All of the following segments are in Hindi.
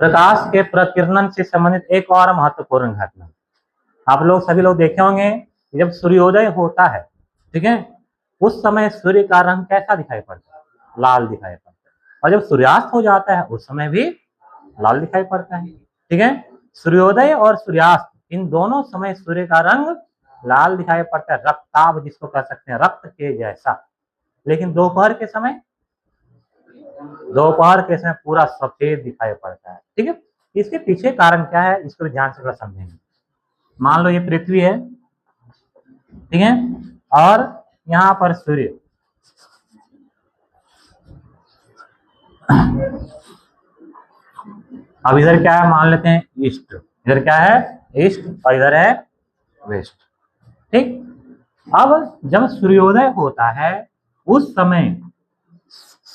प्रकाश के प्रकीर्णन से संबंधित एक और महत्वपूर्ण घटना आप लोग सभी लोग देखे होंगे, जब सूर्योदय होता है, ठीक है, उस समय सूर्य का रंग कैसा दिखाई पड़ता है? लाल दिखाई पड़ता है। और जब सूर्यास्त हो जाता है उस समय भी लाल दिखाई पड़ता है, ठीक है। सूर्योदय और सूर्यास्त इन दोनों समय सूर्य का रंग लाल दिखाई पड़ता है, रक्ताभ जिसको कह सकते हैं, रक्त के जैसा। लेकिन दोपहर के समय पूरा सफेद दिखाई पड़ता है, ठीक है। इसके पीछे कारण क्या है, इसको ध्यान से समझेंगे। मान लो ये पृथ्वी है, ठीक है, और यहाँ पर सूर्य, अब इधर क्या है मान लेते हैं ईस्ट, इधर क्या है ईस्ट और इधर है वेस्ट, ठीक। अब जब सूर्योदय होता है उस समय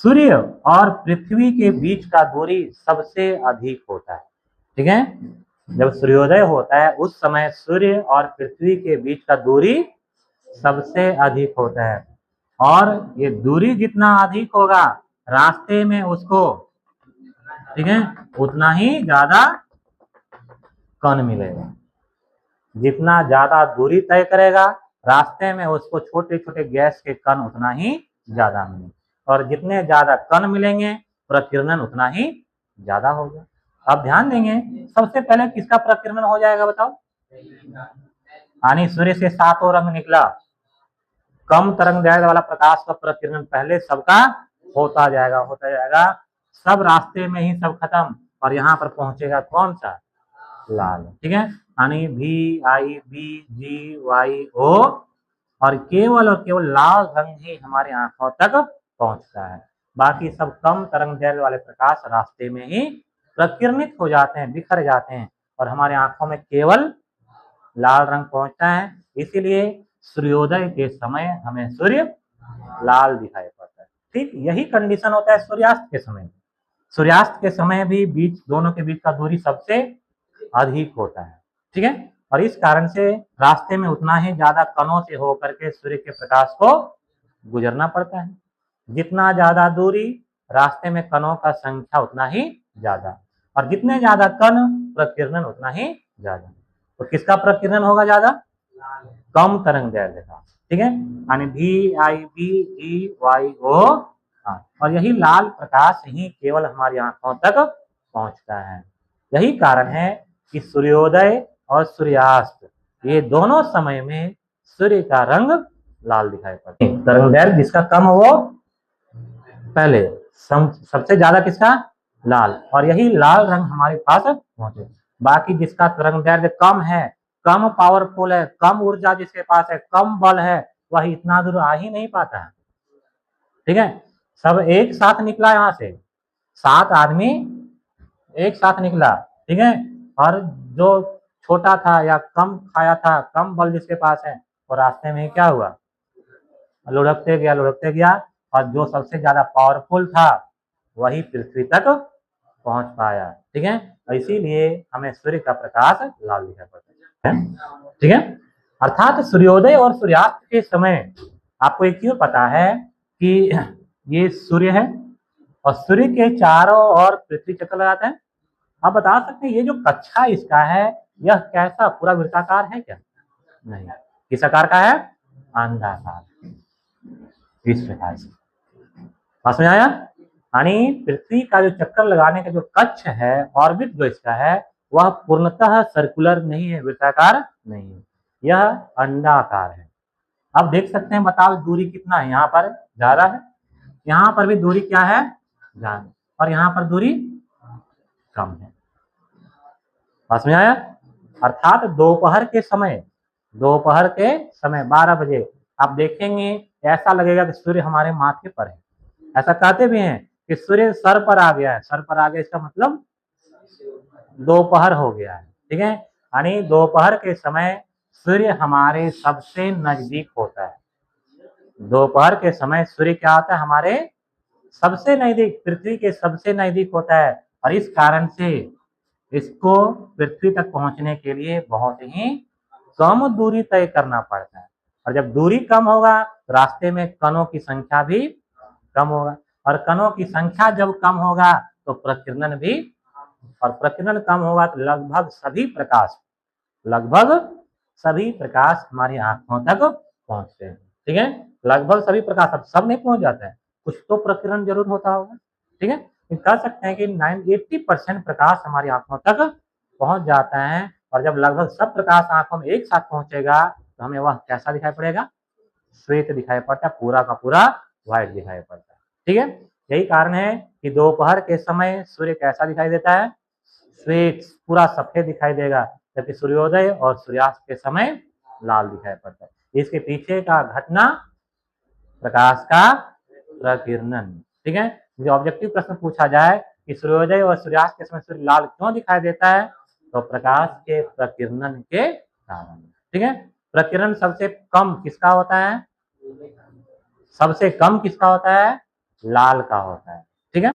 सूर्य और पृथ्वी के बीच का दूरी सबसे अधिक होता है, ठीक है। जब सूर्योदय होता है उस समय सूर्य और पृथ्वी के बीच का दूरी सबसे अधिक होता है, और ये दूरी जितना अधिक होगा रास्ते में उसको, ठीक है, उतना ही ज्यादा कण मिलेगा। जितना ज्यादा दूरी तय करेगा रास्ते में उसको छोटे छोटे गैस के कण उतना ही ज्यादा मिलेंगे, और जितने ज्यादा कण मिलेंगे प्रकीर्णन उतना ही ज्यादा होगा। अब ध्यान देंगे, सबसे पहले किसका प्रकीर्णन हो जाएगा बताओ? यानी सूर्य से सातों रंग निकला, कम तरंग दैर्घ्य वाला प्रकाश का प्रकीर्णन पहले सबका होता जाएगा, सब रास्ते में ही सब खत्म, और यहाँ पर पहुंचेगा कौन सा? लाल, ठीक है। यानी VIBGYO, और केवल लाल रंग ही हमारे आंखों तक पहुंचता है। बाकी सब कम तरंग दैर्घ्य वाले प्रकाश रास्ते में ही प्रकीर्णित हो जाते हैं, बिखर जाते हैं, और हमारे आंखों में केवल लाल रंग पहुंचता है। इसीलिए सूर्योदय के समय हमें सूर्य लाल दिखाई पड़ता है, ठीक। यही कंडीशन होता है सूर्यास्त के समय। सूर्यास्त के समय भी दोनों के बीच का दूरी सबसे अधिक होता है, ठीक है। और इस कारण से रास्ते में उतना ही ज्यादा कणों से होकर के सूर्य के प्रकाश को गुजरना पड़ता है। जितना ज्यादा दूरी रास्ते में कणों का संख्या उतना ही ज्यादा, और जितने ज्यादा कण प्रकीर्णन उतना ही ज्यादा। तो किसका प्रकीर्णन होगा ज्यादा? कम तरंग दैर्घ्य का, ठीक है। यानी VIBGYO, और यही लाल प्रकाश ही केवल हमारी आंखों तक पहुंचता है। यही कारण है कि सूर्योदय और सूर्यास्त ये दोनों समय में सूर्य का रंग लाल दिखाई पड़ता है। तरंग दैर्घ्य जिसका कम वो पहले, सबसे ज्यादा किसका? लाल, और यही लाल रंग हमारे पास पहुंचे। बाकी जिसका तरंग दैर्घ्य कम है, कम पावरफुल है, कम ऊर्जा जिसके पास है, कम बल है, वह इतना दूर आ ही नहीं पाता है, ठीक है। सब एक साथ निकला, यहाँ से 7 आदमी एक साथ निकला, ठीक है, और जो छोटा था या कम खाया था, कम बल जिसके पास है, वो रास्ते में क्या हुआ? लुढ़कते गया, और जो सबसे ज्यादा पावरफुल था वही पृथ्वी तक पहुंच पाया, ठीक है। इसीलिए हमें सूर्य का प्रकाश लाल दिखाई पड़ता है, ठीक है। अर्थात सूर्योदय और सूर्यास्त के समय आपको एक चीज पता है कि ये सूर्य है, और सूर्य के चारों ओर पृथ्वी चक्कर लगाता है। आप बता सकते हैं ये जो कक्षा इसका है यह कैसा, पूरा वृत्ताकार है क्या? नहीं। किस आकार का है? अंडाकार, इस प्रकार से। समझ में आया? यानी पृथ्वी का जो चक्कर लगाने का जो कक्ष है, ऑर्बिट जो इसका है, वह पूर्णतः सर्कुलर नहीं है, वृत्ताकार नहीं है, यह अंडाकार है। अब देख सकते हैं, बताओ दूरी कितना है? यहाँ पर ज्यादा है, यहाँ पर भी दूरी क्या है? ज्यादा, और यहाँ पर दूरी कम है। समझ में आया? अर्थात दोपहर के समय 12 बजे आप देखेंगे ऐसा लगेगा कि सूर्य हमारे माथे पर है। ऐसा कहते भी हैं कि सूर्य सर पर आ गया है, सर पर आ गया इसका मतलब दोपहर हो गया है, ठीक है। यानी दोपहर के समय सूर्य हमारे सबसे नजदीक होता है। दोपहर के समय सूर्य क्या होता है? हमारे सबसे नजदीक, पृथ्वी के सबसे नजदीक होता है, और इस कारण से इसको पृथ्वी तक पहुंचने के लिए बहुत ही कम दूरी तय करना पड़ता है। और जब दूरी कम होगा रास्ते में कणों की संख्या भी कम होगा, और कणों की संख्या जब कम होगा तो प्रकीर्णन भी और प्रकीर्णन कम होगा तो लगभग सभी प्रकाश हमारी आंखों तक पहुंचते हैं। ठीक है, लगभग सभी प्रकाश, अब सब नहीं पहुंच जाता है, कुछ तो प्रकीर्णन जरूर होता होगा। ठीक है, कह सकते हैं कि 80% प्रकाश हमारी आंखों तक पहुंच जाता है, और जब लगभग सब प्रकाश आंखों में एक साथ पहुंचेगा तो हमें वह कैसा दिखाई पड़ेगा? श्वेत दिखाई पड़ता है, पूरा का पूरा व्हाइट दिखाई पड़ता है। ठीक है, यही कारण है कि दोपहर के समय सूर्य कैसा दिखाई देता है? श्वेत, पूरा सफेद दिखाई देगा, जबकि सूर्योदय और सूर्यास्त के समय लाल दिखाई पड़ता है। इसके पीछे का घटना प्रकाश का प्रकीर्णन। ठीक है, जो ऑब्जेक्टिव प्रश्न पूछा जाए कि सूर्योदय और सूर्यास्त के समय सूर्य लाल क्यों दिखाई देता है, तो प्रकाश के प्रकीर्णन के कारण। ठीक है, प्रकीर्णन सबसे कम किसका होता है? सबसे कम किसका होता है? लाल का होता है।